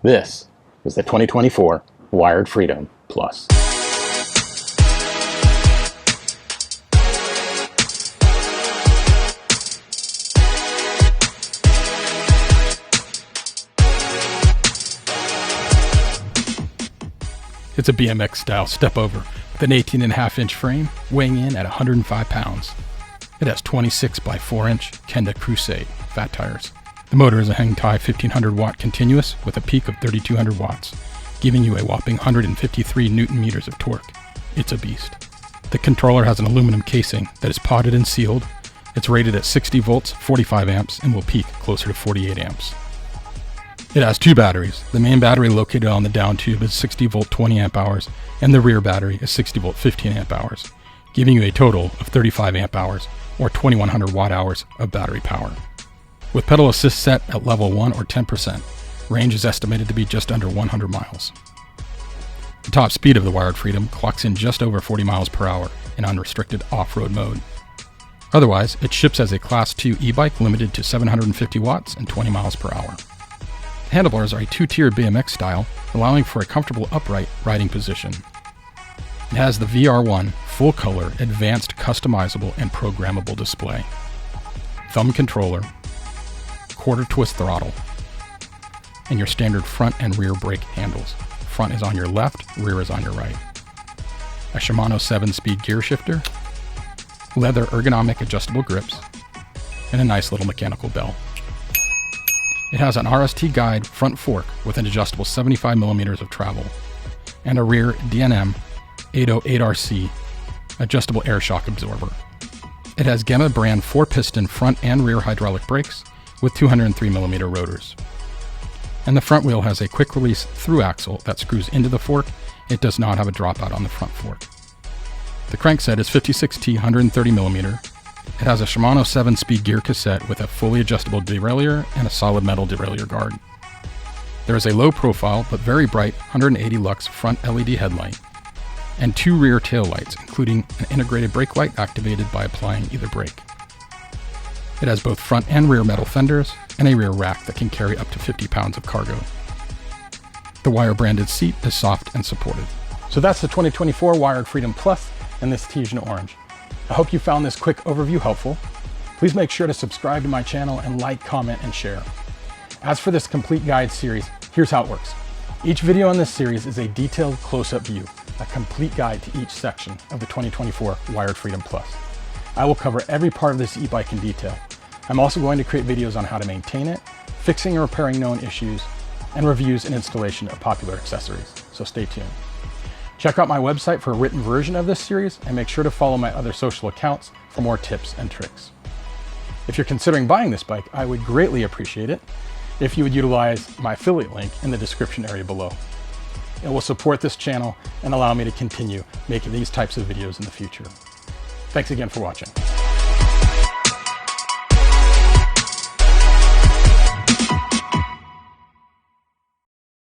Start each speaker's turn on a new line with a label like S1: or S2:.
S1: This is the 2024 Wired Freedom Plus.
S2: It's a BMX style step over with an 18.5-inch frame weighing in at 105 pounds. It has 26 by 4-inch Kenda Crusade fat tires. The motor is a hang tie 1500 watt continuous with a peak of 3200 watts, giving you a whopping 153 Newton meters of torque. It's a beast. The controller has an aluminum casing that is potted and sealed. It's rated at 60 volts, 45 amps, and will peak closer to 48 amps. It has two batteries. The main battery located on the down tube is 60 volt 20 amp hours, and the rear battery is 60 volt 15 amp hours, giving you a total of 35 amp hours or 2100 watt hours of battery power. With pedal assist set at level 1 or 10%, range is estimated to be just under 100 miles. The top speed of the Wired Freedom clocks in just over 40 miles per hour in unrestricted off-road mode. Otherwise, it ships as a Class 2 e-bike limited to 750 watts and 20 miles per hour. The handlebars are a two-tiered BMX style, allowing for a comfortable upright riding position. It has the VR1 full-color, advanced customizable and programmable display, thumb controller, quarter twist throttle, and your standard front and rear brake handles. Front is on your left, rear is on your right. A Shimano 7-speed gear shifter, leather ergonomic adjustable grips, and a nice little mechanical bell. It has an RST guide front fork with an adjustable 75 millimeters of travel, and a rear DNM 808RC adjustable air shock absorber. It has Gamma brand 4-piston front and rear hydraulic brakes with 203 millimeter rotors. And the front wheel has a quick release through axle that screws into the fork. It does not have a dropout on the front fork. The crankset is 56T 130 millimeter. It has a Shimano 7-speed gear cassette with a fully adjustable derailleur and a solid metal derailleur guard. There is a low profile but very bright 180 lux front LED headlight and two rear tail lights, including an integrated brake light activated by applying either brake. It has both front and rear metal fenders and a rear rack that can carry up to 50 pounds of cargo. The Wire branded seat is soft and supportive. So that's the 2024 Wired Freedom Plus in this Tahitian orange. I hope you found this quick overview helpful. Please make sure to subscribe to my channel and like, comment, and share. As for this complete guide series, here's how it works. Each video in this series is a detailed close-up view, a complete guide to each section of the 2024 Wired Freedom Plus. I will cover every part of this e-bike in detail. I'm also going to create videos on how to maintain it, fixing and repairing known issues, and reviews and installation of popular accessories, so stay tuned. Check out my website for a written version of this series, and make sure to follow my other social accounts for more tips and tricks. If you're considering buying this bike, I would greatly appreciate it if you would utilize my affiliate link in the description area below. It will support this channel and allow me to continue making these types of videos in the future. Thanks again for watching.